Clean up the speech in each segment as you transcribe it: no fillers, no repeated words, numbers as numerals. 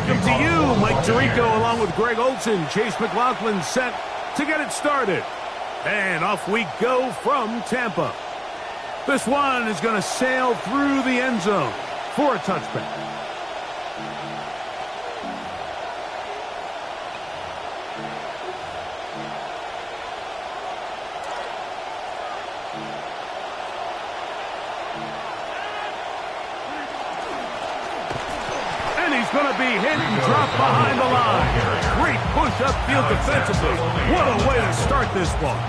Welcome to you, Mike Tirico, along with Greg Olson. Chase McLaughlin set to get it started. And off we go from Tampa. This one is going to sail through the end zone for a touchback. Going to be hit and dropped behind the line. Great push upfield defensively. What a way to start this one.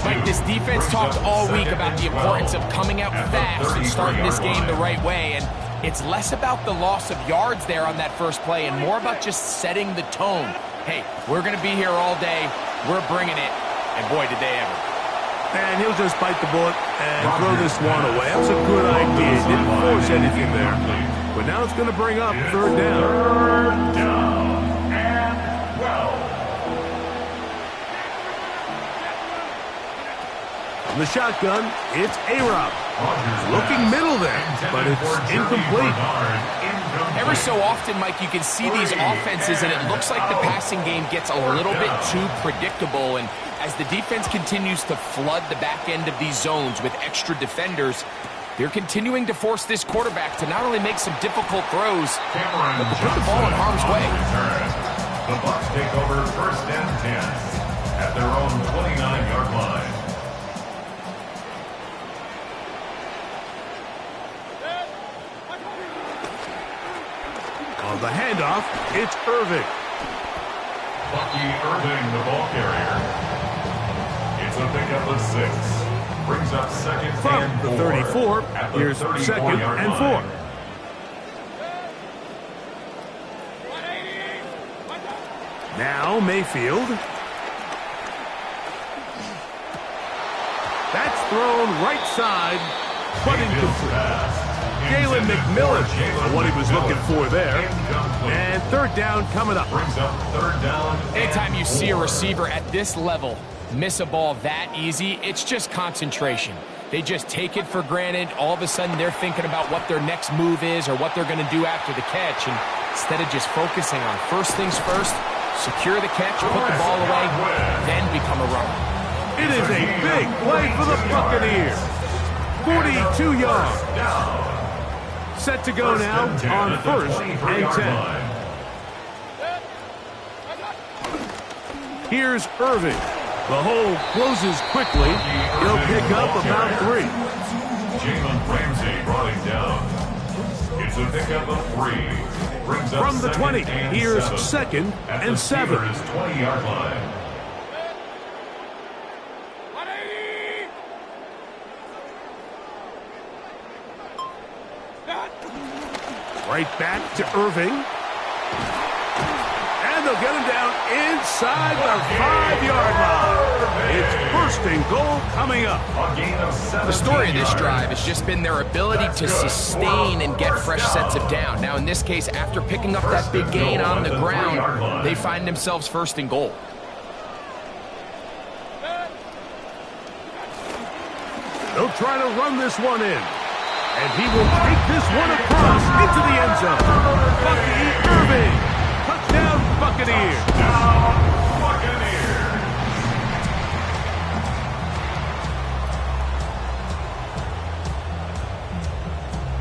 Like, this defense talked all week about the importance of coming out fast and starting this game the right way, and it's less about the loss of yards there on that first play and more about just setting the tone. Hey, we're going to be here all day. We're bringing it, and boy, did they ever. And he'll just bite the bullet and throw this one away. That was a good idea. Didn't force anything there. But now it's going to bring up third down. Third down and 12. From the shotgun, it's A-Rob. Looking middle there, but it's incomplete. Every so often, Mike, you can see these offenses, and it looks like the passing game gets a little bit too predictable. And as the defense continues to flood the back end of these zones with extra defenders, they're continuing to force this quarterback to not only make some difficult throws, but to put the ball in harm's way. The Bucs take over first and 10 at their own 29-yard line. On the handoff, it's Irving. Bucky Irving, the ball carrier. It's a pickup of 6. Brings up second from and the 4. 34. Here's second and 4. Now Mayfield. That's thrown right side, but incomplete. Jalen McMillan, what he was looking for there. And third down coming up. Brings up third down. Anytime you see a receiver at this level miss a ball that easy, it's just concentration. They just take it for granted. All of a sudden, they're thinking about what their next move is or what they're going to do after the catch. And instead of just focusing on first things first, secure the catch, put the ball away, then become a runner. It is a big play for the Buccaneers. 42 yards. Set to go now on first and 10. Here's Irving. The hole closes quickly. He'll pick up about 3. Jalen Ramsey brought him down. It's a pickup of 3. Brings up from the 20. Here's 7. second and 7. 20-yard line. Right back to Irving. And they'll get him down inside the 5-yard line. It's first and goal coming up. The story of this drive has just been their ability to sustain and get fresh sets of down. Now, in this case, after picking up that big gain on the ground, they find themselves first and goal. They'll try to run this one in. And he will take this one across into the end zone. Bucky Irving. Touchdown, Buccaneers. Touchdown, Buccaneers.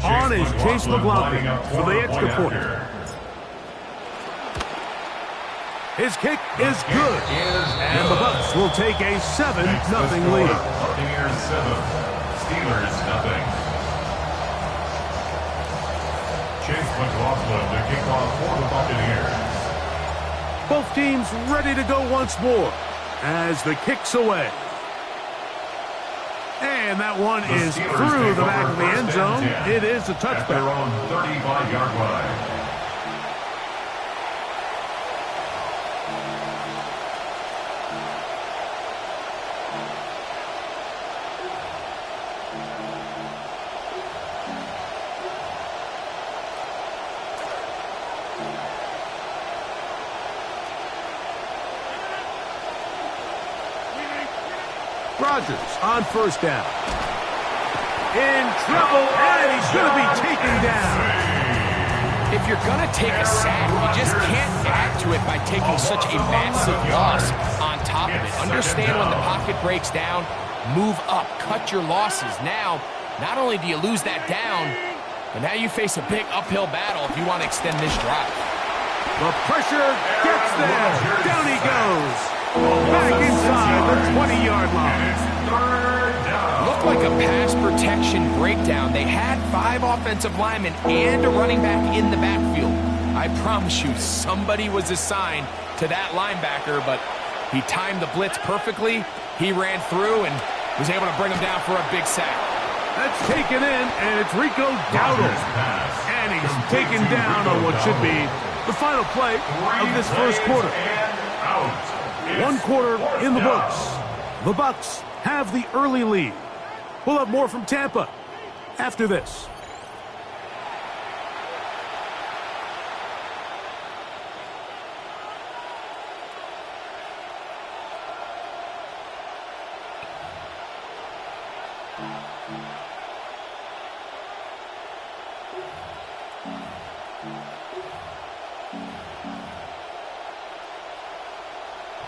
On is Chase McLaughlin for the extra point. His kick is good. And the Bucs will take a 7-0 lead. Buccaneers 7, Steelers nothing. Chase McLaughlin to kick off for the Buccaneers. Both teams ready to go once more as the kick's away. And that one is through the back of the end zone. It is a touchback. At their own 35-yard line. Rodgers on first down. In trouble, and he's going to be taken down. If you're going to take a sack, you just can't add to it by taking such a massive loss on top of it. Understand when the pocket breaks down, move up, cut your losses. Now, not only do you lose that down, but now you face a big uphill battle if you want to extend this drive. The pressure gets there. Down he goes. Back inside the 20-yard line. Looked like a pass protection breakdown. They had 5 offensive linemen and a running back in the backfield. I promise you, somebody was assigned to that linebacker, but he timed the blitz perfectly. He ran through and was able to bring him down for a big sack. That's taken in, and it's Rico Dowdle. And he's taken down on what should be the final play of this first quarter. 1 quarter in the books. The Bucs have the early lead. We'll have more from Tampa after this.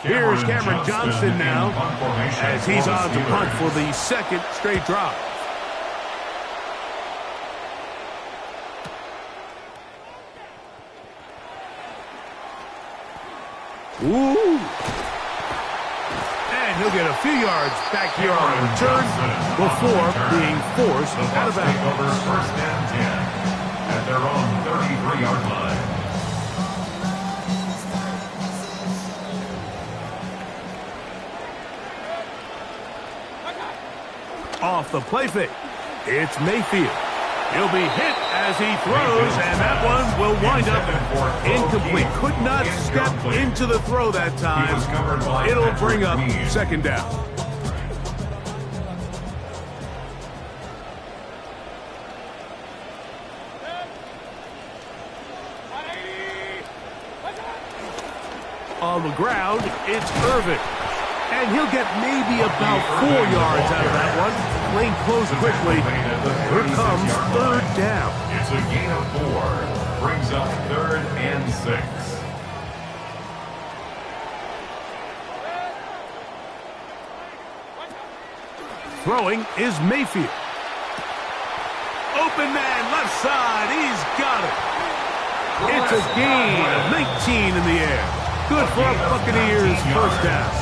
Here's Cameron Johnson now, as he's on to punt for the second straight drive. Ooh. And he'll get a few yards back here on the return before being forced out of bounds. First and 10 at their own 33-yard line. Off the play fake, it's Mayfield. He'll be hit as he throws, and that one will wind up incomplete. Could not step into the throw that time. It'll bring up second down. On the ground, it's Irvin. And he'll get maybe about 4 yards out of that one. Lane closed quickly. Here comes third down. It's a gain of 4. Brings up 3rd and 6. Throwing is Mayfield. Open man, left side. He's got it. It's a gain of 19 in the air. Good for a Buccaneers first down.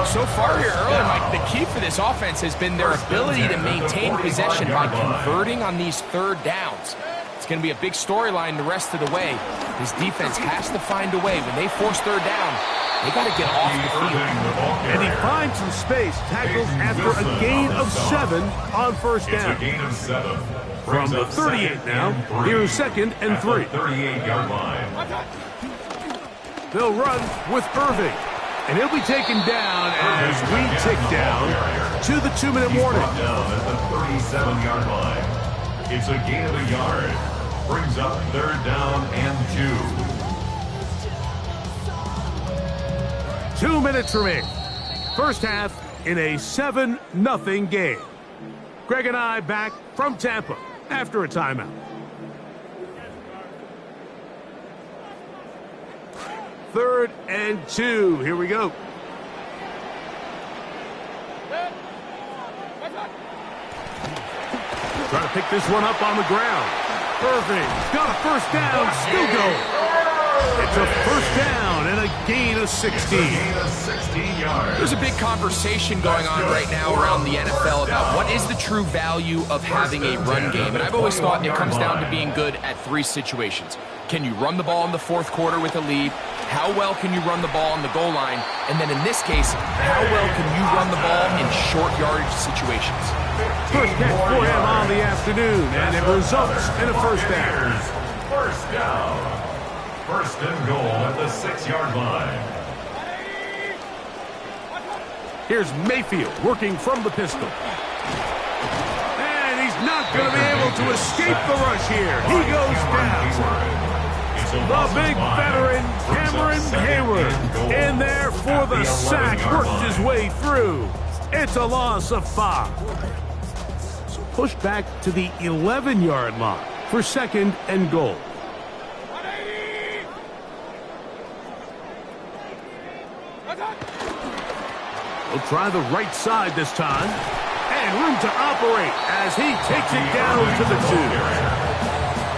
So far here early, Mike, the key for this offense has been their ability to maintain possession by converting on these third downs. It's going to be a big storyline the rest of the way. This defense has to find a way. When they force third down, they got to get off the field. And he finds some space, tackles after a gain of 7 on first down. It's a gain of 7. From the 38 now, here's 2nd and 3. 38-yard line. They'll run with Irving. And he'll be taken down as we tick down to the 2-minute warning. Down at the 37-yard line. It's a gain of a yard. Brings up 3rd down and 2. 2 minutes remaining. First half in a 7-0 game. Greg and I back from Tampa after a timeout. 3rd and 2. Here we go. Trying to pick this one up on the ground. Irving got a first down, still going. It's a first down and a gain of 16. There's a big conversation going on right now around the NFL about what is the true value of having a run game. And I've always thought it comes down to being good at 3 situations. Can you run the ball in the 4th quarter with a lead? How well can you run the ball on the goal line? And then in this case, how well can you run the ball in short yardage situations? First catch for him on the afternoon, and it results in a first down. First down. 1st and goal at the 6-yard line. Here's Mayfield working from the pistol. And he's not going to be able to escape the rush here. He goes down. The big veteran, Cameron Hayward, in there for the sack, worked his way through. It's a loss of 5. So pushed back to the 11-yard line for 2nd and goal. He'll try the right side this time. And room to operate as he takes it down to the 2.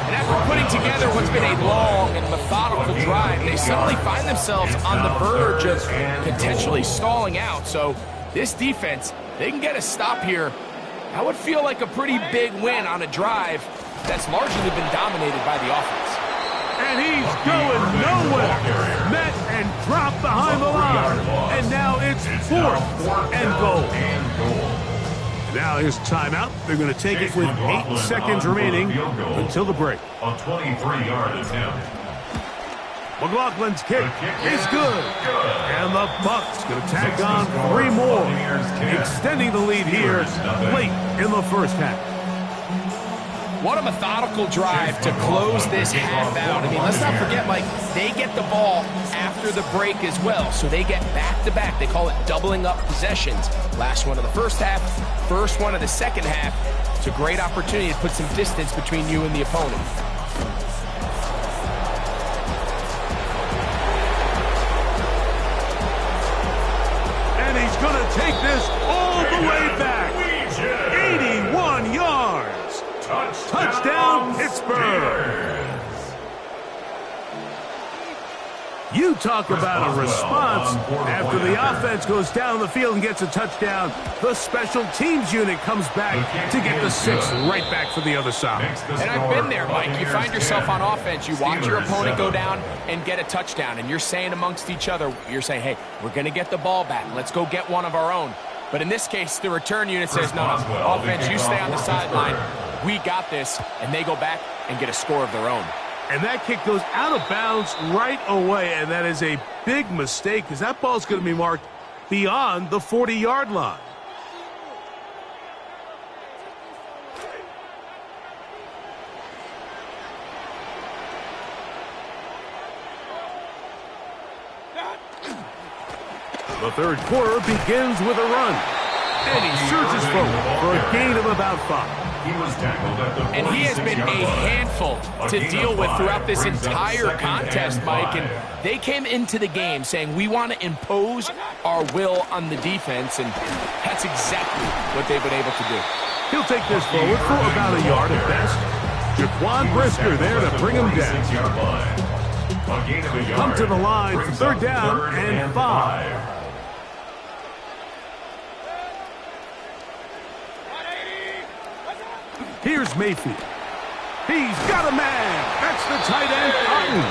And after putting together what's been a long and methodical drive, they suddenly find themselves on the verge of potentially stalling out. So this defense, they can get a stop here. That would feel like a pretty big win on a drive that's largely been dominated by the offense. And he's going nowhere. Met and dropped behind the line. And now it's 4th and goal. Now here's timeout. They're going to take it with 8 seconds remaining until the break. A 23-yard attempt. McLaughlin's kick is good. And the Bucs going to tag on 3 more, extending the lead here late in the first half. What a methodical drive to close this half out. I mean, let's not forget, Mike, they get the ball after the break as well. So they get back-to-back. They call it doubling up possessions. Last one of the first half, first one of the second half. It's a great opportunity to put some distance between you and the opponent. And he's going to take this all the way back. 81 yards. Touchdown, Pittsburgh. You talk about a response. After the offense goes down the field and gets a touchdown, the special teams unit comes back to get the 6th right back for the other side. And I've been there, Mike. You find yourself on offense, you watch your opponent go down and get a touchdown, and you're saying amongst each other, you're saying, hey, we're going to get the ball back. Let's go get one of our own. But in this case, the return unit says, no, offense, you stay on the sideline. We got this, and they go back and get a score of their own. And that kick goes out of bounds right away, and that is a big mistake because that ball's going to be marked beyond the 40-yard line. The third quarter begins with a run. And he surges forward for a gain of about 5. And he has been a handful to deal with throughout this entire contest, Mike. And they came into the game saying, we want to impose our will on the defense. And that's exactly what they've been able to do. He'll take this forward for about a yard at best. Jaquan Brisker there to bring him down. Come to the line for 3rd down and 5. Here's Mayfield. He's got a man. That's the tight end, Otten.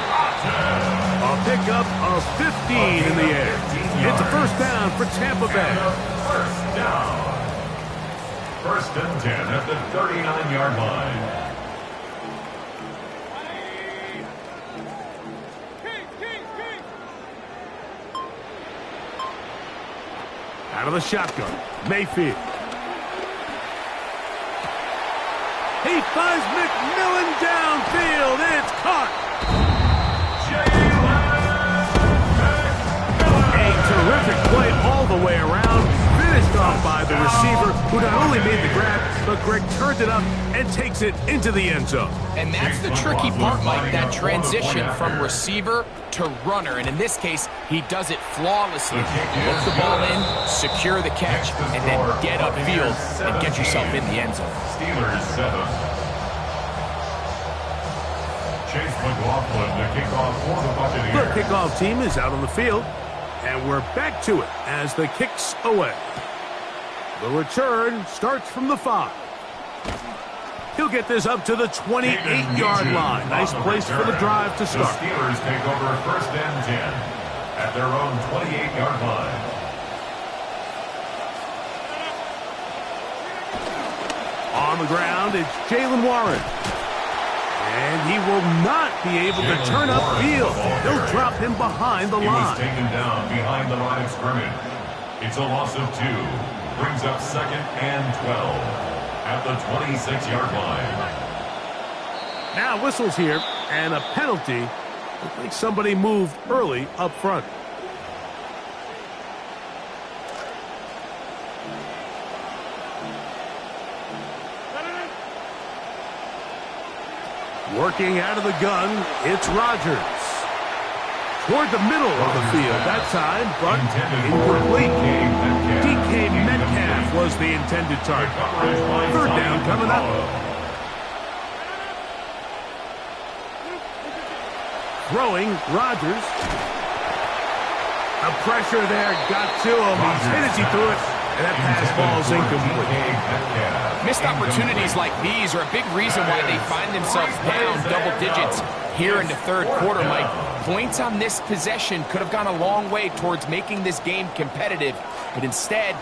A pickup of 15 in the air. It's a 1st down for Tampa Bay. First down. 1st and 10 at the 39-yard line. Out of the shotgun, Mayfield. He finds McMillan downfield. It's caught. A terrific play all the way around. Finished off by the receiver, who not only made the grab, but Greg turned it up and takes it into the end zone. And that's the tricky part, Mike, that transition from receiver to runner. And in this case, he does it flawlessly. Look the ball in, secure the catch, and then get upfield and get yourself in the end zone. Steelers 7. Chase McLaughlin to kick off for the Buccaneers. The kickoff team is out on the field, and we're back to it as the kick's away. The return starts from the 5. He'll get this up to the 28-yard line. Nice place for the drive to start. The Steelers take over 1st and 10 at their own 28-yard line. On the ground, it's Jaylen Warren. And he will not be able to turn upfield. They'll drop him behind the line. He was taken down behind the line of scrimmage. It's a loss of 2. Brings up 2nd and 12 at the 26-yard line. Now whistles here, and a penalty. Looks like somebody moved early up front. Working out of the gun, it's Rodgers. toward the middle of the field that time, but incomplete. DK Metcalf was the intended target. Third down coming up. Throwing, Rodgers. The pressure there got to him. He's hit as he threw it, and that pass falls incomplete. Missed opportunities like these are a big reason why they find themselves down double digits here in the third quarter, Mike. Points on this possession could have gone a long way towards making this game competitive, but instead,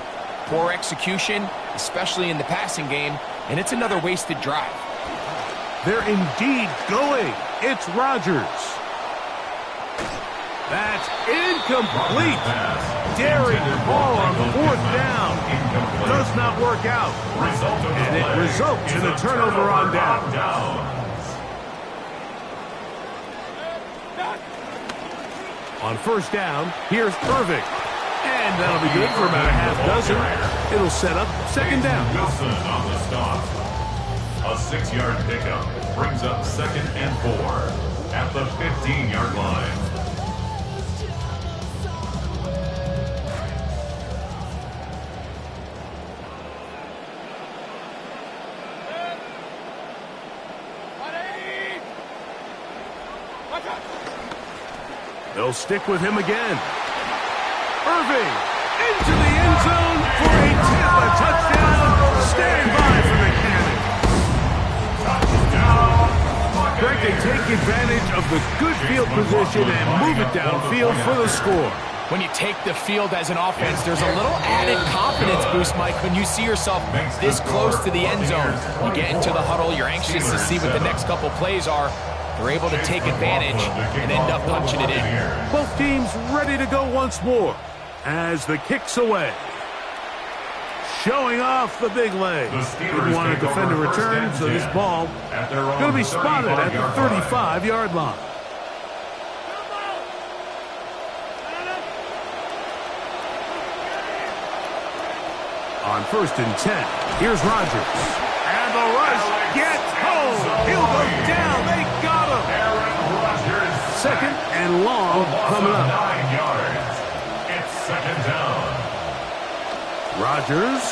poor execution, especially in the passing game, and it's another wasted drive. They're indeed going. It's Rodgers. That's incomplete. Daring ball on fourth down. Does not work out. And it results in a turnover on down. On first down, here's Irving. And that'll be good for about a half dozen. It'll set up second down. Wilson on the stop. A 6-yard pickup brings up 2nd and 4 at the 15-yard line. They'll stick with him again. Irving into the end zone for a touchdown. Stand by for the cannon. Greg, they take advantage of the good field position and move it downfield for the score. When you take the field as an offense, there's a little added confidence boost, Mike, when you see yourself this close to the end zone. You get into the huddle, you're anxious to see what the next couple plays are. They're able to take advantage and end up punching it in. Both teams ready to go once more as the kick's away. Showing off the big leg. Didn't want to defend a return, so this ball going to be spotted at the 35-yard line. On 1st and 10, here's Rodgers. And the rush gets home. He'll go down. They got him. 2nd and long coming up. 9 yards. It's 2nd down. Rodgers.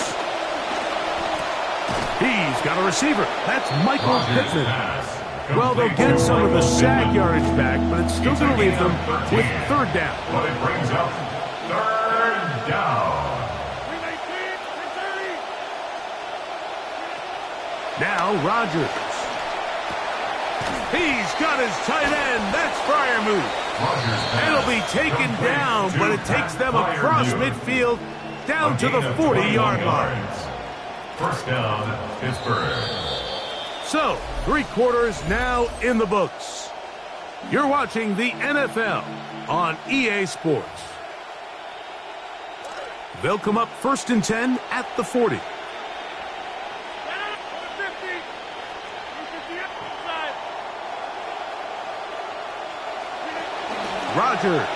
He's got a receiver. That's Michael Pittman. Well, they'll get some of the sack yardage back, but it's still going to leave them with 3rd down. But it brings up 3rd down. Now Rodgers. He's got his tight end. That's Freiermuth. It'll be taken down, but it takes them across midfield down to the 40-yard line. 1st down, Pittsburgh. So, 3 quarters now in the books. You're watching the NFL on EA Sports. They'll come up 1st and 10 at the 40. Rodgers.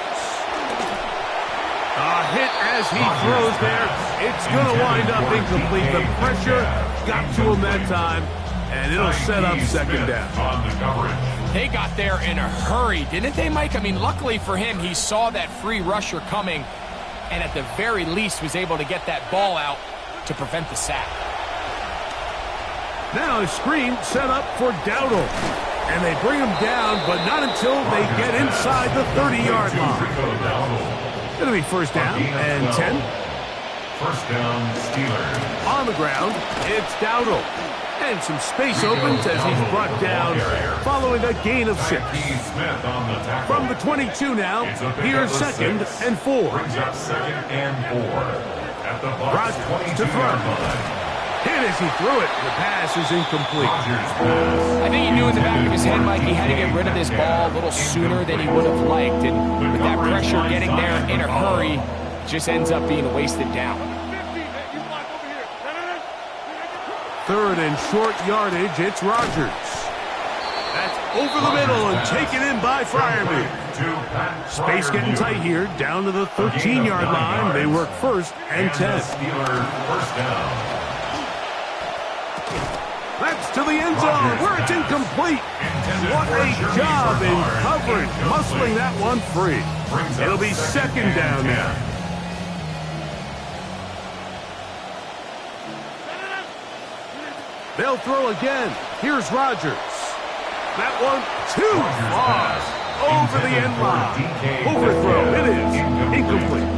A hit as he throws there. It's going to wind up incomplete. The pressure got to him that time, and it'll set up 2nd down. They got there in a hurry, didn't they, Mike? I mean, luckily for him, he saw that free rusher coming, and at the very least was able to get that ball out to prevent the sack. Now a screen set up for Dowdle. And they bring him down, but not until they get inside the 30-yard line. It'll be 1st down and 10. 1st down, Steelers. On the ground, it's Dowdle. And some space opens as he's brought down following a gain of 6. From the 22 now, here's 2nd and 4. Brings up 2nd and 4. At the Rodgers to throw. Hit as he threw it. The pass is incomplete. I think he knew in the back of his head, Mike, he had to get rid of this ball a little sooner than he would have liked. And with that pressure getting there in a hurry, just ends up being a wasted down. 3rd and short yardage, it's Rodgers. That's over the middle and taken in by Freiermuth. Space getting tight here, down to the 13-yard line. They work 1st and 10. That's to the end zone where it's incomplete. What a job in coverage, muscling that one free. It'll be second down now. They'll throw again. Here's Rodgers. That one too far. Over the end line. Overthrow. It is incomplete.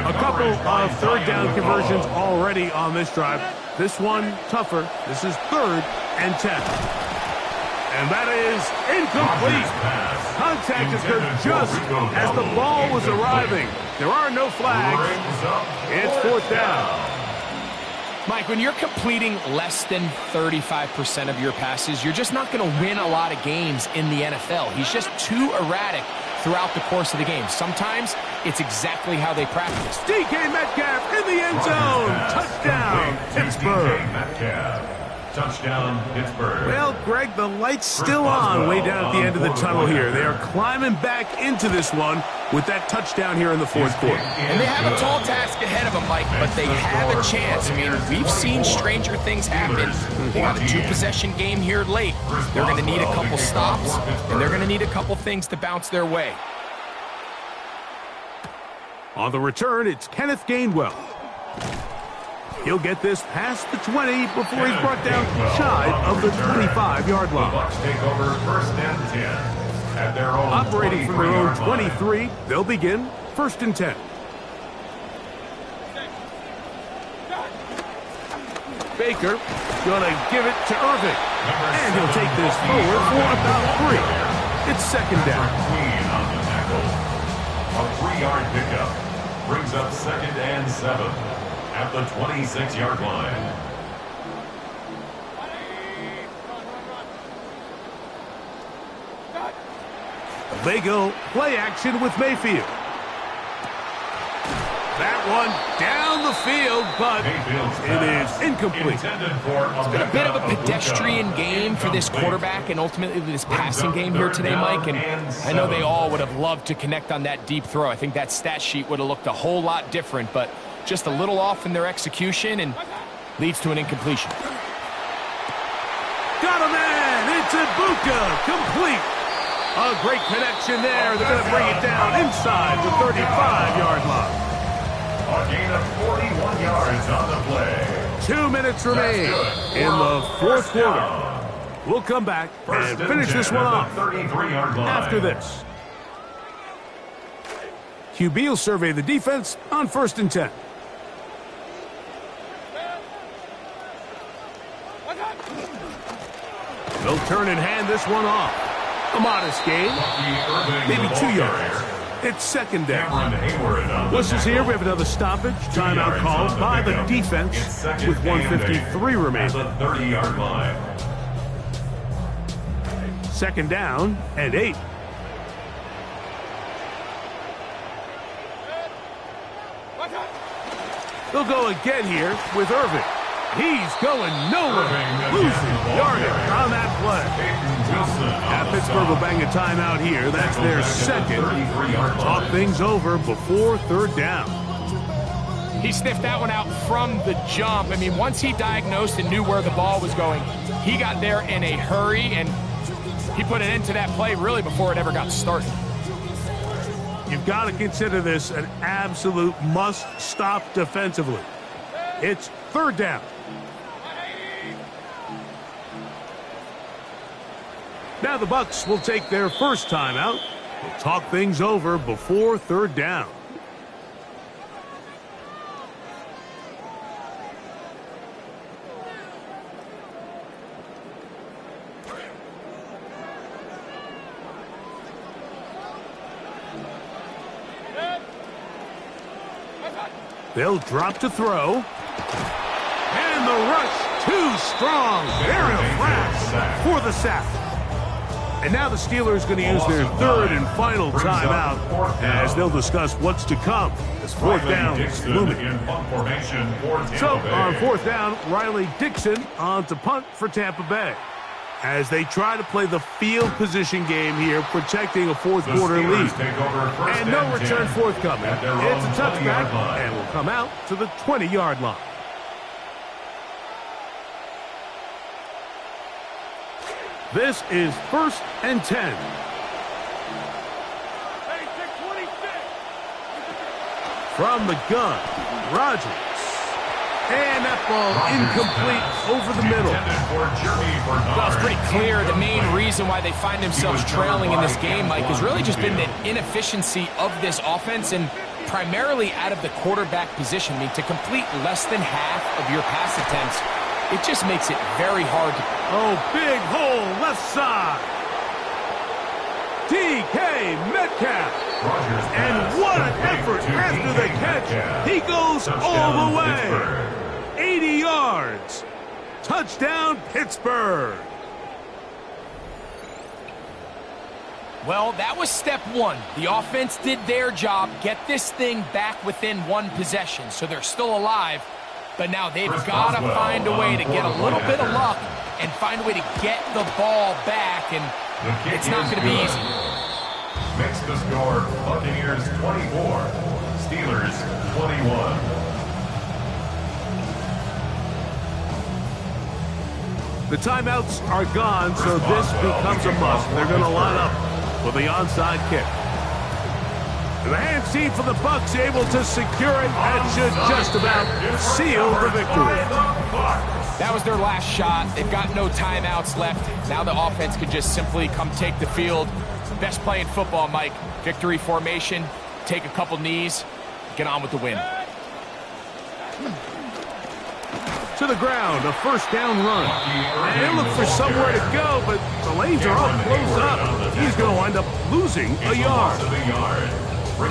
A couple of third down conversions already on this drive. This one tougher. This is 3rd and 10. And that is incomplete. Contact occurred just as the ball was arriving. There are no flags. It's 4th down. Mike, when you're completing less than 35% of your passes, you're just not going to win a lot of games in the NFL. He's just too erratic throughout the course of the game. Sometimes it's exactly how they practice. DK Metcalf in the end zone. Touchdown, Pittsburgh. Touchdown, Pittsburgh. Well, Greg, the light's still on way down at the end of the tunnel here. They are climbing back into this one with that touchdown here in the 4th quarter. And they have a tall task ahead of them, Mike, but they have a chance. I mean, we've seen stranger things happen. They got a 2-possession game here late. They're going to need a couple stops, and they're going to need a couple things to bounce their way. On the return, it's Kenneth Gainwell. He'll get this past the 20 before he's brought down shy of the 25-yard line. The Bucs take over 1st and 10 at their own operating from their own 23, they'll begin 1st and 10. Baker gonna give it to Irving, and he'll take this forward for about 3. It's 2nd down. Queen on the tackle. A 3-yard pickup brings up 2nd and 7 at the 26-yard line. They go play action with Mayfield. That one down the field, but it is incomplete. It's been a bit of a pedestrian game for this quarterback and ultimately this passing game here today, Mike. And I know they all would have loved to connect on that deep throw. I think that stat sheet would have looked a whole lot different, but just a little off in their execution and leads to an incompletion. Got a man. It's Ibuka. Complete. A great connection there. They're going to bring it down inside the 35-yard line. A gain of 41 yards on the play. 2 minutes remain in the 4th quarter. We'll come back and finish this one off after this. QB will survey the defense on 1st and 10. They'll turn and hand this one off. A modest gain, maybe 2 yards. It's 2nd down. Whistles here. We have another stoppage. Timeout called by the defense with 1:53 remaining. 30-yard line. 2nd down and 8. They'll go again here with Irving. He's going nowhere. Losing yardage on that play. Now Pittsburgh will bang a timeout here. That's their 2nd. Talk things over before 3rd down. He sniffed that one out from the jump. I mean, once he diagnosed and knew where the ball was going, he got there in a hurry, and he put an end to that play really before it ever got started. You've got to consider this an absolute must-stop defensively. It's 3rd down. Now the Bucs will take their first timeout. We'll talk things over before 3rd down. They'll drop to throw. And the rush too strong. Very fast for the sack. And now the Steelers going to use their 3rd and final timeout as they'll discuss what's to come. As 4th down is looming. So on 4th down, Riley Dixon on to punt for Tampa Bay. As they try to play the field position game here, protecting a 4th quarter lead. And no return forthcoming. It's a touchback and will come out to the 20-yard line. This is 1st and 10. From the gun, Rodgers. And that ball incomplete over the middle. Well, it's pretty clear the main reason why they find themselves trailing in this game, Mike, has really just been the inefficiency of this offense and primarily out of the quarterback position. I mean, to complete less than half of your pass attempts, it just makes it very hard to... Oh, big hole left side. DK Metcalf. And what an effort after the catch. He goes all the way. 80 yards. Touchdown, Pittsburgh. Well, that was step one. The offense did their job, get this thing back within one possession, so they're still alive. But now they've got to find a way to get a little bit of luck and find a way to get the ball back, and it's not going to be easy. Makes the score Buccaneers 24, Steelers 21. The timeouts are gone, so this becomes a must. They're going to line up for the onside kick. The hands team for the Bucs able to secure it. That should just about seal the victory. That was their last shot. They've got no timeouts left. Now the offense could just simply come take the field. Best play in football, Mike. Victory formation, take a couple knees, get on with the win. To the ground, a first down run. And they look for somewhere to go, but the lanes are all closed up. He's going to wind up losing a yard.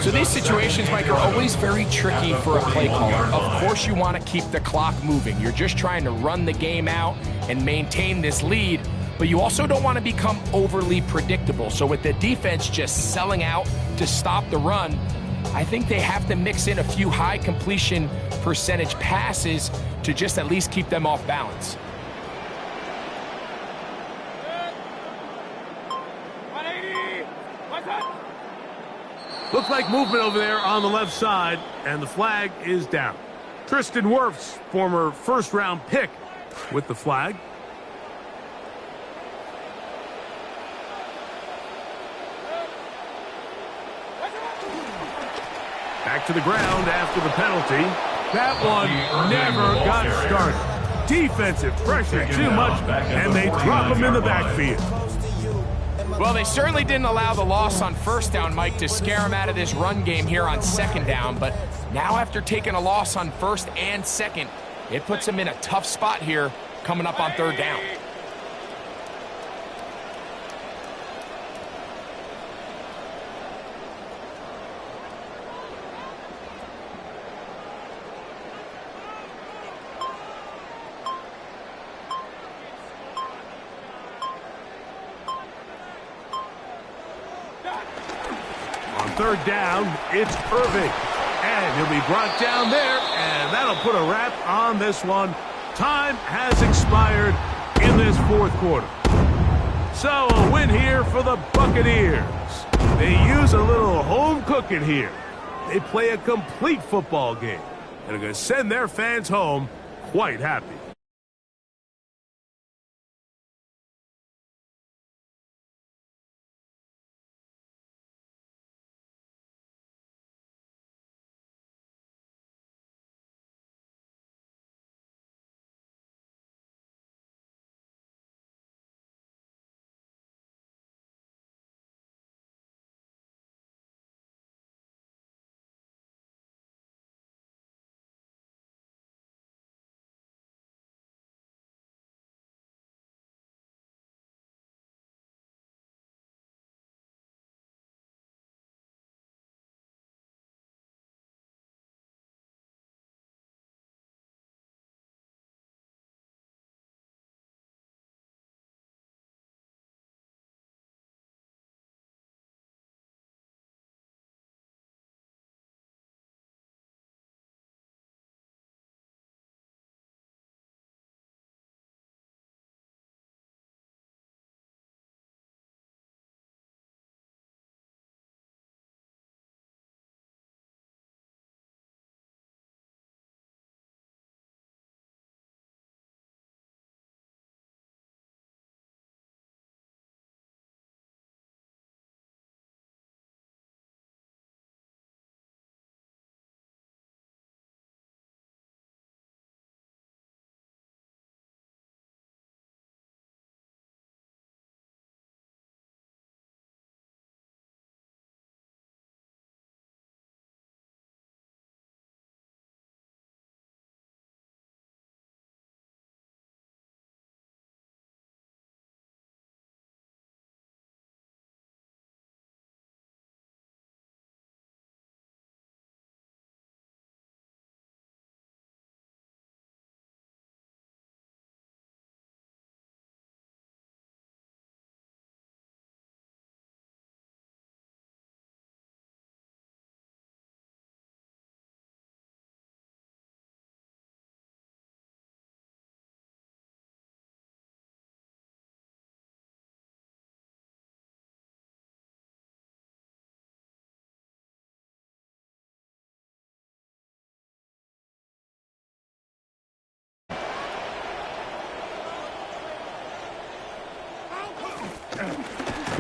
So these situations, Mike, are always very tricky for a play caller. Of course you want to keep the clock moving. You're just trying to run the game out and maintain this lead, but you also don't want to become overly predictable. So with the defense just selling out to stop the run, I think they have to mix in a few high completion percentage passes to just at least keep them off balance. Looks like movement over there on the left side, and the flag is down. Tristan Wirfs, former first-round pick, with the flag. Back to the ground after the penalty. That one never got started. Defensive pressure too much, and they drop him in the backfield. Well, they certainly didn't allow the loss on first down, Mike, to scare him out of this run game here on second down. But now after taking a loss on first and second, it puts him in a tough spot here coming up on third down. Third down, it's Irving. And he'll be brought down there, and that'll put a wrap on this one. Time has expired in this fourth quarter. So a win here for the Buccaneers. They use a little home cooking here. They play a complete football game, and are going to send their fans home quite happy.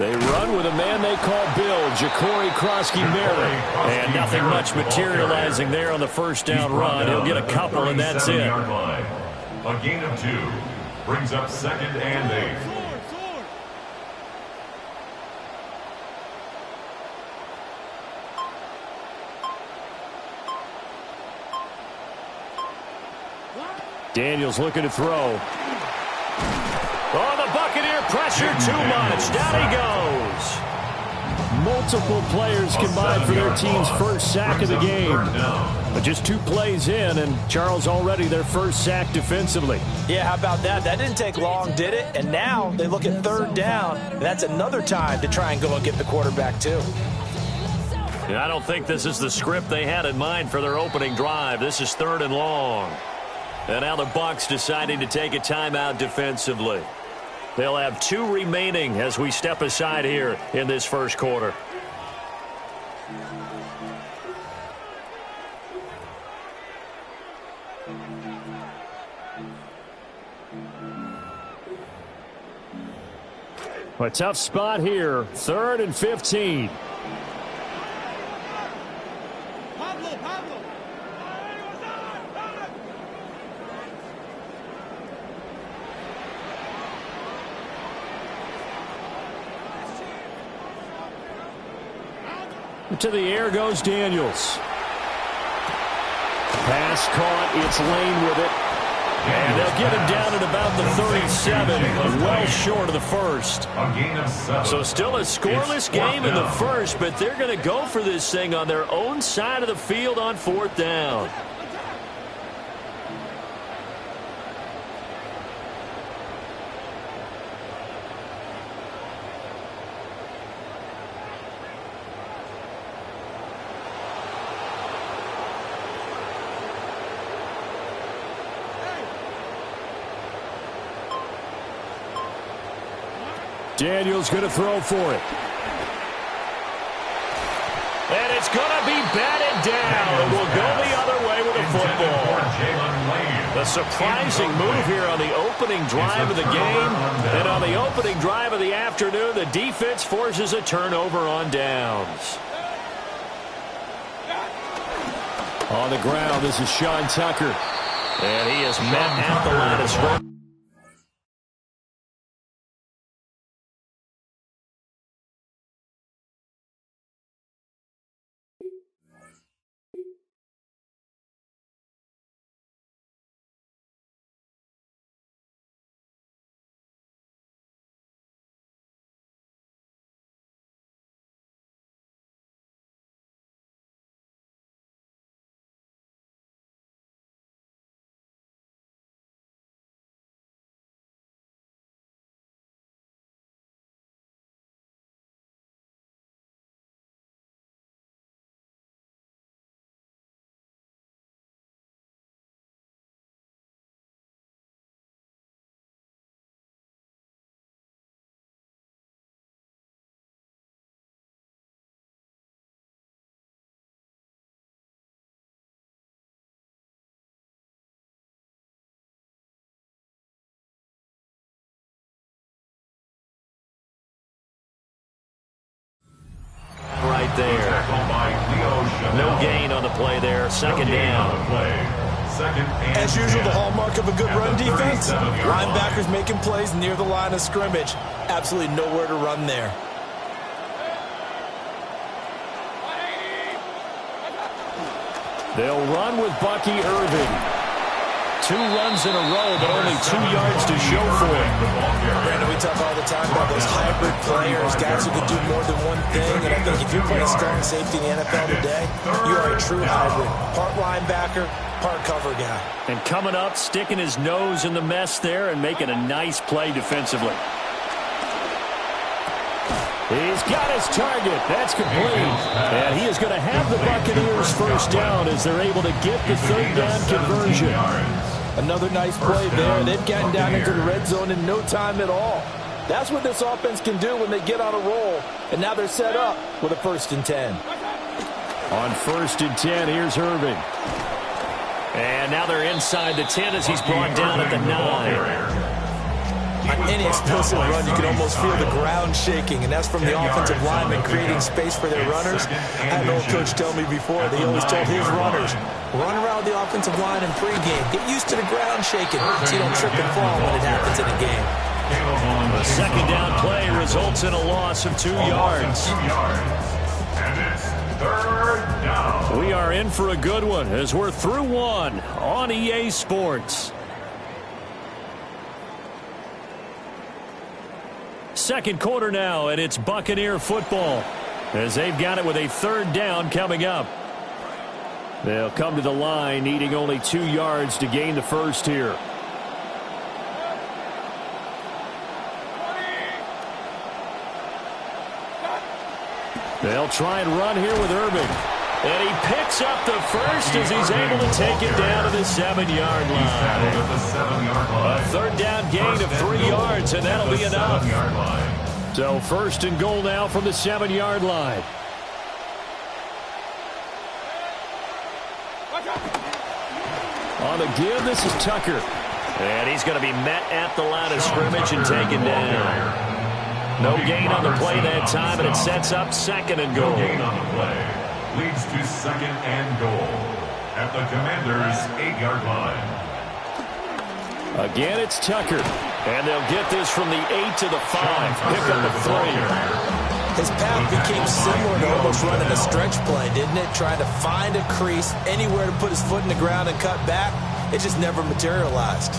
They run with a man they call Bill, Ja'Cory Krosky-Merritt. And nothing much materializing there on the first down run. He'll get a couple, and that's it. A gain of 2 brings up 2nd and 8. Daniels looking to throw. Oh, the Buccaneer pressure too much. Down he goes. Multiple players combined for their team's first sack of the game. But just 2 plays in, and Charles already their first sack defensively. Yeah, how about that? That didn't take long, did it? And now they look at 3rd down, and that's another time to try and go and get the quarterback too. I don't think this is the script they had in mind for their opening drive. This is 3rd and long. And now the Bucs deciding to take a timeout defensively. They'll have 2 remaining as we step aside here in this first quarter. A tough spot here. 3rd and 15. To the air goes Daniels. Pass caught. It's Lane with it. And they'll get him down at about the 37, well short of the first. So still a scoreless game in the first, but they're going to go for this thing on their own side of the field on 4th down. Daniels going to throw for it. And it's going to be batted down. It will go the other way with the football. A surprising move here on the opening drive of the game. And on the opening drive of the afternoon, the defense forces a turnover on downs. On the ground, this is Sean Tucker. And he is met at the line of scrimmage. Right there. No gain on the play there. 2nd down. As usual, the hallmark of a good run defense. Linebackers making plays near the line of scrimmage. Absolutely nowhere to run there. They'll run with Bucky Irving. 2 runs in a row, but only 2 yards to show for it. Brandon, we talk all the time about those hybrid players, guys who can do more than one thing. And I think if you're playing strong safety in the NFL today, you are a true hybrid. Part linebacker, part cover guy. And coming up, sticking his nose in the mess there and making a nice play defensively. He's got his target. That's complete. And he is going to have the Buccaneers first down as they're able to get the 3rd down conversion. Another nice play there. They've gotten down into the red zone in no time at all. That's what this offense can do when they get on a roll. And now they're set up with a 1st and 10. On 1st and 10, here's Irving. And now they're inside the 10 as he's brought down at the 9. On any explosive run, you can almost feel the ground shaking, and that's from the offensive linemen creating space for their runners. I had an old coach tell me before, they always told his runners, run around the offensive line in pregame. Get used to the ground shaking so you don't trip and fall when it happens in a game. A second down play results in a loss of 2 yards. And it's third down. We are in for a good one as we're through one on EA Sports. Second quarter now, and it's Buccaneer football as they've got it with a third down coming up. They'll come to the line needing only 2 yards to gain the first here. They'll try and run here with Irving. And he picks up the first as he's able to take it down to the 7-yard line. A third down gain of 3 yards, and that'll be enough. So first and goal now from the 7-yard line. On the give, this is Tucker. And he's going to be met at the line of scrimmage and taken down. No gain on the play that time, and it sets up second and goal. No gain on the play. Leads to second and goal at the Commanders' 8-yard line. Again, it's Tucker. And they'll get this from the 8 to the 5. Pick up the 3. His path became similar to almost running a stretch play, didn't it? Trying to find a crease, anywhere to put his foot in the ground and cut back. It just never materialized.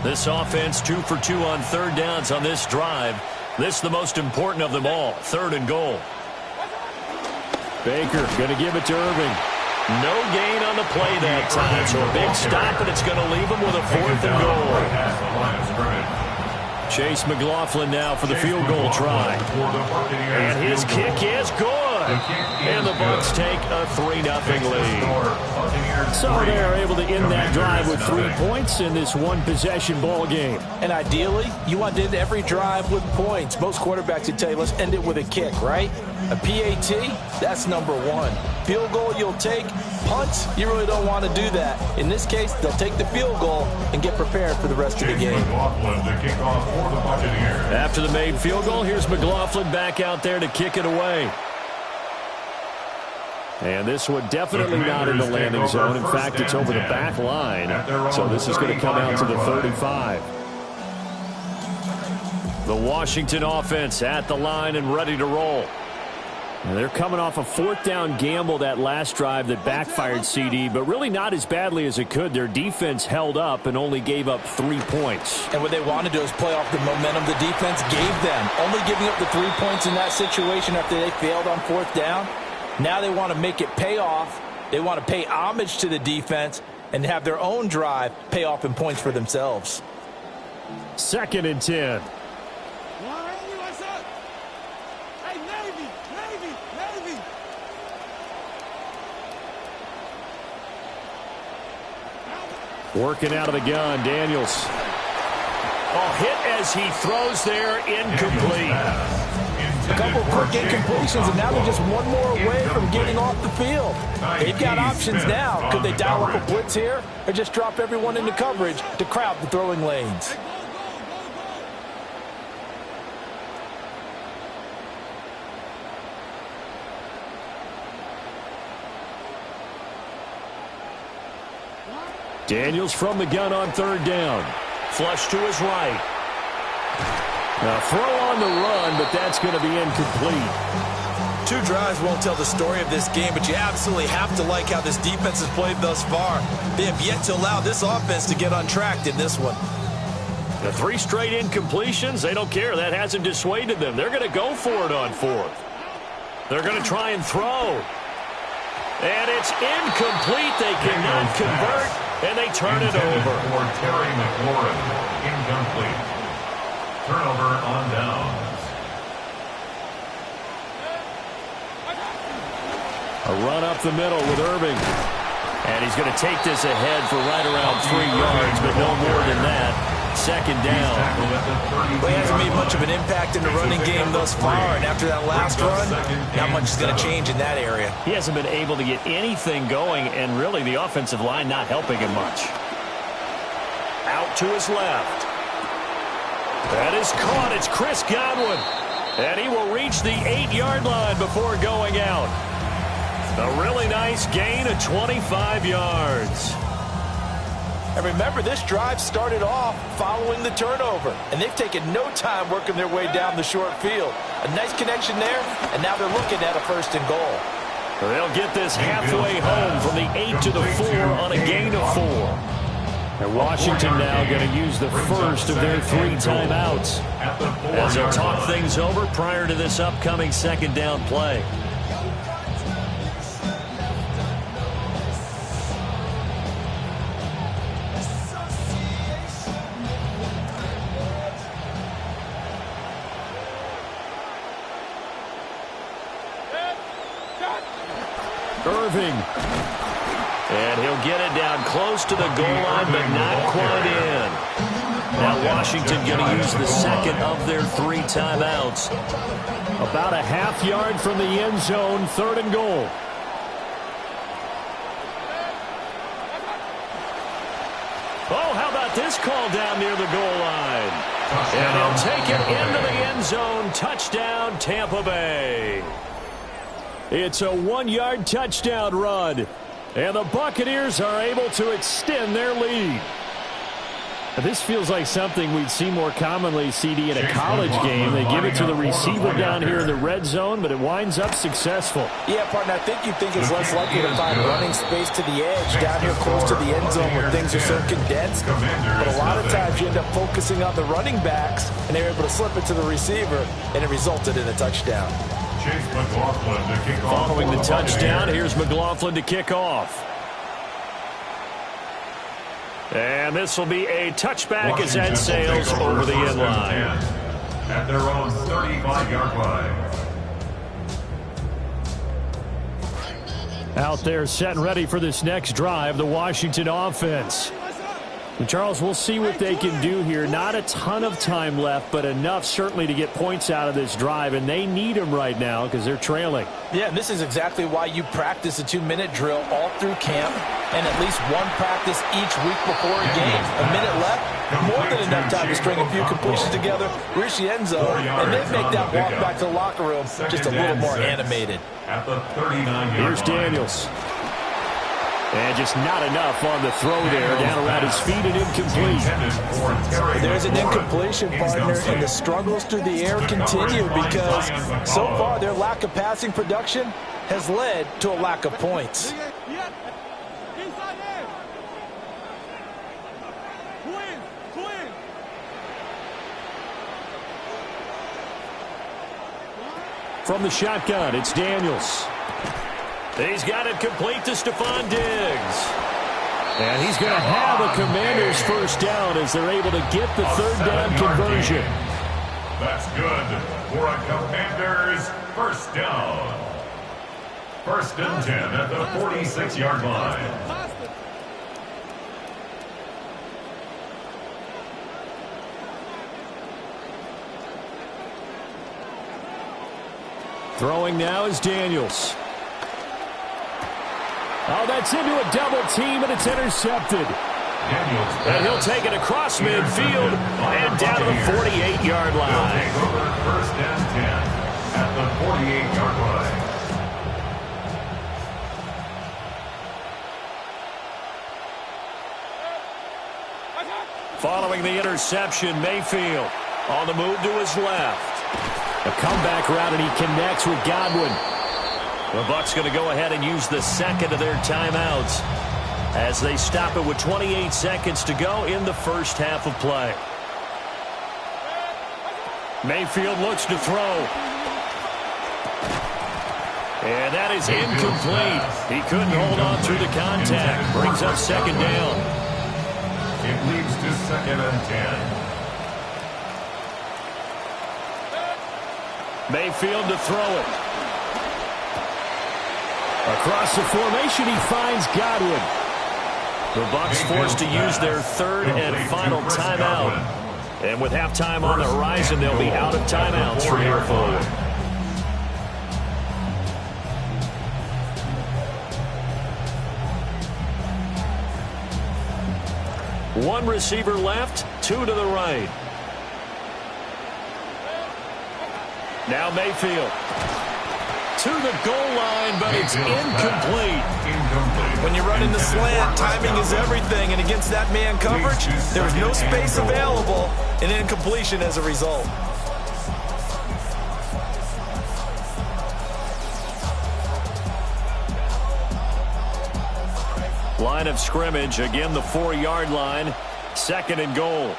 This offense 2 for 2 on third downs on this drive. This is the most important of them all. Third and goal. Baker going to give it to Irving. No gain on the play that time. So a big stop, and it's going to leave him with a fourth and goal. Chase McLaughlin now for the field goal try. And his kick is good. And the Bucs take a 3-0 lead. So they're able to end that drive with 3 points in this one-possession ball game. And ideally, you want to end every drive with points. Most quarterbacks would tell you, let's end it with a kick, right? A PAT, that's number 1. Field goal you'll take. Punts, you really don't want to do that. In this case, they'll take the field goal and get prepared for the rest of the game. After the made field goal, here's McLaughlin back out there to kick it away. And this one definitely not in the landing zone. In fact, it's over the back line. So this is going to come out to the 35. The Washington offense at the line and ready to roll. And they're coming off a fourth down gamble that last drive that backfired, CD, but really not as badly as it could. Their defense held up and only gave up 3 points. And what they want to do is play off the momentum the defense gave them. Only giving up the 3 points in that situation after they failed on fourth down. Now they want to make it pay off. They want to pay homage to the defense and have their own drive pay off in points for themselves. 2nd and 10. Working out of the gun, Daniels. Oh, hit as he throws there, incomplete. A couple quick incompletions, and now they're just one more away from getting off the field. They've got options now. Could they dial up a blitz here or just drop everyone into coverage to crowd the throwing lanes? Daniels from the gun on third down. Flush to his right. Now throw on the run, but that's going to be incomplete. 2 drives won't tell the story of this game, but you absolutely have to like how this defense has played thus far. They have yet to allow this offense to get untracked in this one. The 3 straight incompletions, they don't care. That hasn't dissuaded them. They're going to go for it on fourth. They're going to try and throw. And it's incomplete. They cannot convert, and they turn it over. For Terry McLaurin, incomplete. Turnover on downs. A run up the middle with Irving. And he's going to take this ahead for right around 3 yards, but no more than that. second down. Well, he hasn't made much of an impact in the running game thus far, and after that last run, not much is going to change in that area. He hasn't been able to get anything going, and really the offensive line not helping him much. Out to his left. That is caught. It's Chris Godwin. And he will reach the 8-yard line before going out. A really nice gain of 25 yards. And remember, this drive started off following the turnover, and they've taken no time working their way down the short field. A nice connection there, and now they're looking at a 1st and goal. They'll get this halfway home from the 8 to the 4 on a gain of 4. And Washington now going to use the first of their 3 timeouts as they'll talk things over prior to this upcoming second down play. Irving. And he'll get it down close to the goal line, but not quite in. Now Washington going to use the second of their 3 timeouts. About a half yard from the end zone, 3rd and goal. Oh, how about this call down near the goal line? And he'll take it into the end zone. Touchdown, Tampa Bay. It's a 1-yard touchdown run. And the Buccaneers are able to extend their lead. This feels like something we'd see more commonly, CD, in a college game. They give it to the receiver down here in the red zone, but it winds up successful. Yeah, partner, I think you think it's less likely to find running space to the edge down here close to the end zone where things are so condensed. But a lot of times you end up focusing on the running backs, and they're able to slip it to the receiver, and it resulted in a touchdown. Following the touchdown, here's McLaughlin to kick off. And this will be a touchback as that sails over the end line. At their own 35-yard line. Out there set and ready for this next drive, the Washington offense. And Charles, we'll see what they can do here. Not a ton of time left, but enough certainly to get points out of this drive, and they need them right now because they're trailing. Yeah, and this is exactly why you practice a 2-minute drill all through camp and at least one practice each week before a game. A minute left, more than enough time to string a few completions together, reach the end zone, and then make that walk back to the locker room just a little more animated. At the 39-yard Here's Daniels. And just not enough on the throw there. Down around his feet and incomplete. There's an incompletion, partner, and the struggles through the air continue because so far their lack of passing production has led to a lack of points. From the shotgun, it's Daniels. He's got it complete to Stephon Diggs. And he's going to have a Commanders first down as they're able to get the 3rd down conversion. That's good for a Commanders first down. 1st and 10 at the 46-yard line. Throwing now is Daniels. Oh, that's into a double team, and it's intercepted. And he'll take it across midfield and down to the 48-yard line. First and 10 at the 48-yard line. Following the interception, Mayfield on the move to his left. A comeback route, and he connects with Godwin. The Bucs going to go ahead and use the second of their timeouts as they stop it with 28 seconds to go in the first half of play. Mayfield looks to throw. And that is incomplete. He couldn't hold on through the contact. Brings up 2nd down. It leads to 2nd and 10. Mayfield to throw it. Across the formation, he finds Godwin. The Bucs forced to use their third and final timeout. And with halftime on the horizon, they'll be out of timeouts from here forward. One receiver left, two to the right. Now Mayfield. To the goal line, but it's incomplete. When you're running the slant, timing is everything, and against that man coverage, there's no space available, and incompletion as a result. Line of scrimmage, again the 4-yard line, 2nd and goal.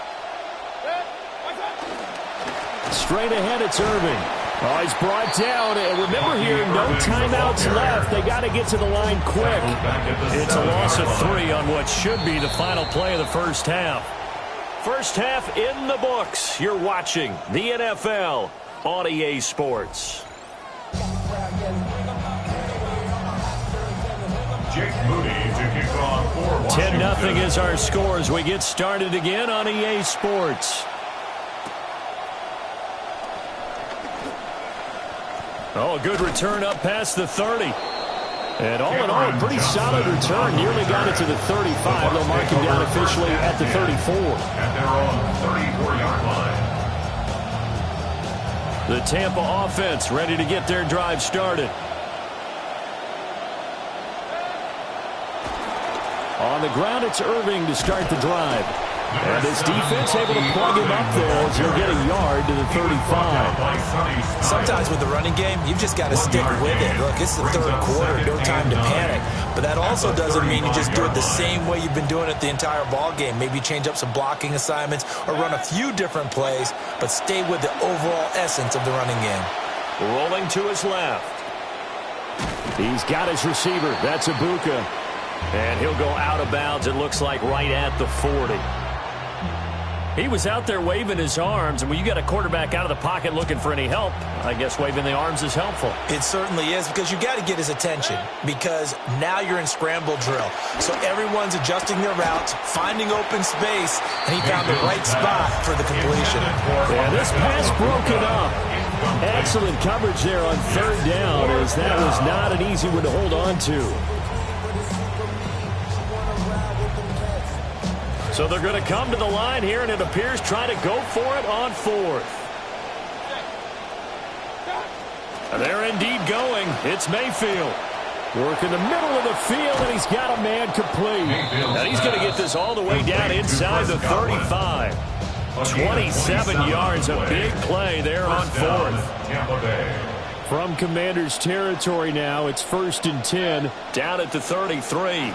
Straight ahead, it's Irving. Oh, he's brought down. And remember here, no timeouts left. They got to get to the line quick. It's a loss of 3 on what should be the final play of the first half. First half in the books. You're watching the NFL on EA Sports. Jake Moody to kick off for Washington. 10-0 is our score as we get started again on EA Sports. Oh, a good return up past the 30. And all in all, a pretty solid return. Nearly got it to the 35. They'll mark him down officially at the 34. At their own 34-yard line. The Tampa offense ready to get their drive started. On the ground, it's Irving to start the drive. And this defense able to plug him up there as he'll get a yard to the 35. Sometimes with the running game, you've just got to stick with it. Look, it's the third quarter, no time to panic. But that also doesn't mean you just do it the same way you've been doing it the entire ball game. Maybe change up some blocking assignments or run a few different plays, but stay with the overall essence of the running game. Rolling to his left. He's got his receiver. That's Ibuka. And he'll go out of bounds, it looks like, right at the 40. He was out there waving his arms, and when you got a quarterback out of the pocket looking for any help, I guess waving the arms is helpful. It certainly is, because you got to get his attention, because now you're in scramble drill. So everyone's adjusting their routes, finding open space, and he found the right spot for the completion. Yeah, this pass broken up. Excellent coverage there on 3rd down, as that was not an easy one to hold on to. So they're going to come to the line here, and it appears trying to go for it on 4th. And they're indeed going. It's Mayfield. Working the middle of the field, and he's got a man complete. And he's going to get this all the way down inside the 35. 27 yards, a big play there on 4th. From Commander's territory now, it's 1st and 10, down at the 33.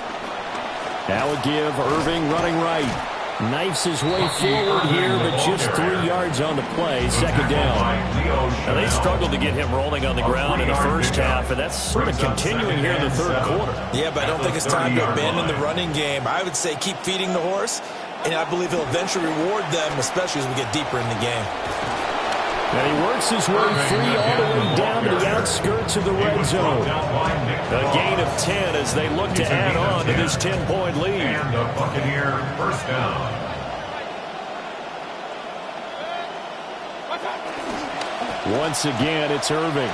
Now a give, Irving running right. Knifes his way forward here, but just 3 yards on the play, 2nd down. Now they struggled to get him rolling on the ground in the first half, and that's sort of continuing here in the 3rd quarter. Yeah, but I don't think it's time to abandon the running game. I would say keep feeding the horse, and I believe he'll eventually reward them, especially as we get deeper in the game. And he works his way free all the way down to the outskirts of the red zone. A gain of 10 as they look to add on to this 10-point lead. And the Buccaneer first down. Once again, it's Irving.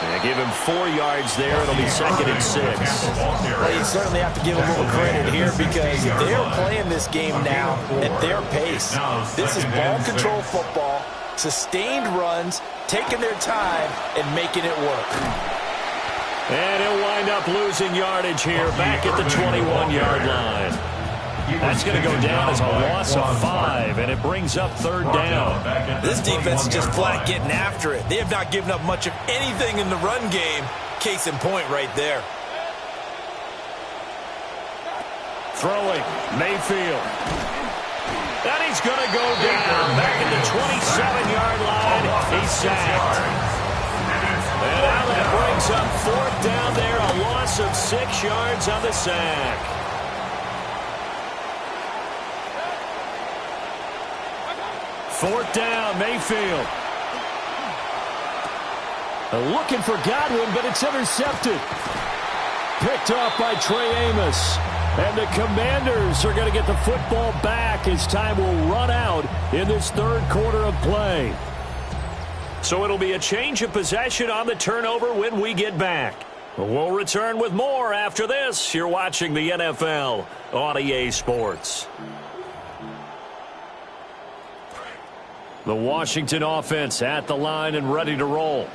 They give him 4 yards there. It'll be 2nd and 6. Well, you certainly have to give them a little credit here because they're playing this game now at their pace. This is ball control football, sustained runs, taking their time, and making it work. And he'll wind up losing yardage here back at the 21-yard line. That's going to go down as a loss of 5, and it brings up 3rd down. This defense is just flat getting after it. They have not given up much of anything in the run game. Case in point right there. Throwing, Mayfield. And he's going to go down back at the 27-yard line. He's sacked. And now that brings up 4th down there, a loss of 6 yards on the sack. Fourth down, Mayfield. Looking for Godwin, but it's intercepted. Picked off by Trey Amos. And the Commanders are going to get the football back as time will run out in this third quarter of play. So it'll be a change of possession on the turnover when we get back. We'll return with more after this. You're watching the NFL on EA Sports. The Washington offense at the line and ready to roll.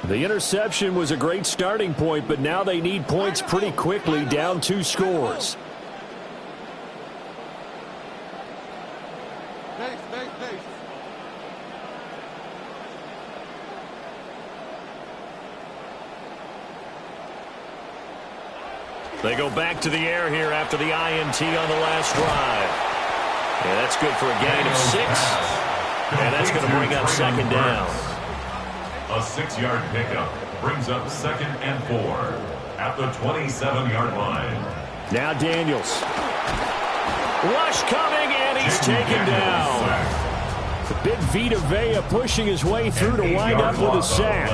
The interception was a great starting point, but now they need points pretty quickly, down 2 scores. They go back to the air here after the INT on the last drive. Yeah, that's good for a gain of 6. And that's going to bring up second down. A 6-yard pickup brings up 2nd and 4 at the 27-yard line. Now Daniels. Rush coming, and he's taken down. The big Vita Vea pushing his way through to wind up with a sack.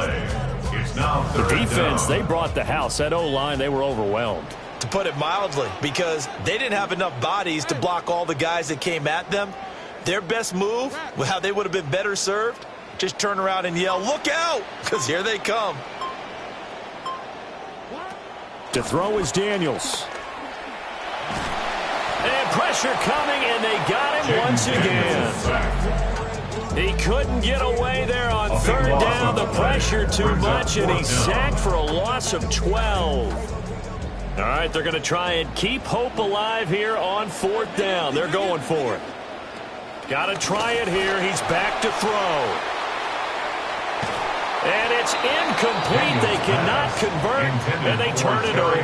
The defense, they brought the house. That O-line, they were overwhelmed. To put it mildly, because they didn't have enough bodies to block all the guys that came at them. Their best move, how they would have been better served, just turn around and yell, "Look out!" because here they come. To throw is Daniels. And pressure coming, and they got him once again. He couldn't get away there on 3rd down. The pressure too much, and he's sacked for a loss of 12. All right, they're going to try and keep hope alive here on 4th down. They're going for it. Got to try it here. He's back to throw. And it's incomplete. They cannot convert, and they turn it over.